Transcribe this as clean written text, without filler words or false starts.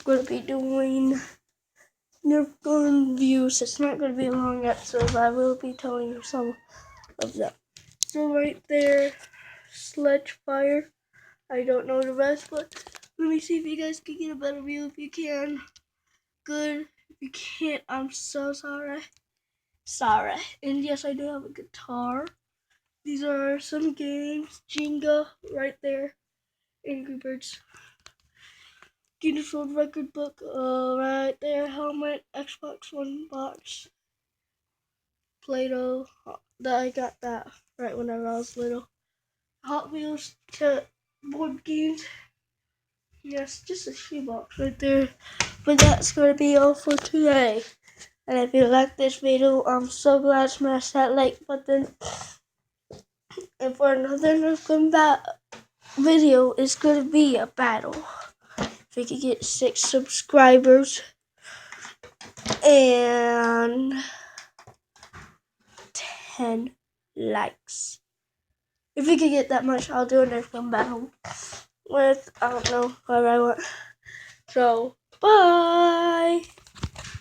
going to be doing Nerf gun reviews. It's not going to be a long episode, but I will be telling you some of them. So right there, Sledge Fire. I don't know the rest, but let me see if you guys can get a better view. If you can, good. If you can't, I'm so sorry. Sorry. And yes, I do have a guitar. These are some games. Jenga, right there. Angry Birds. Guinness World Record book, right there. Helmet, Xbox One box. Play-Doh. I got that right whenever I was little. Hot Wheels to board games. Yes, just a shoebox right there. But that's going to be all for today. And if you like this video, I'm so glad smash that like button. And for another Nerf gun video, it's going to be a battle. If we could get 6 subscribers and 10 likes. If we could get that much, I'll do a Nerf gun battle with, I don't know, whatever I want. So, bye!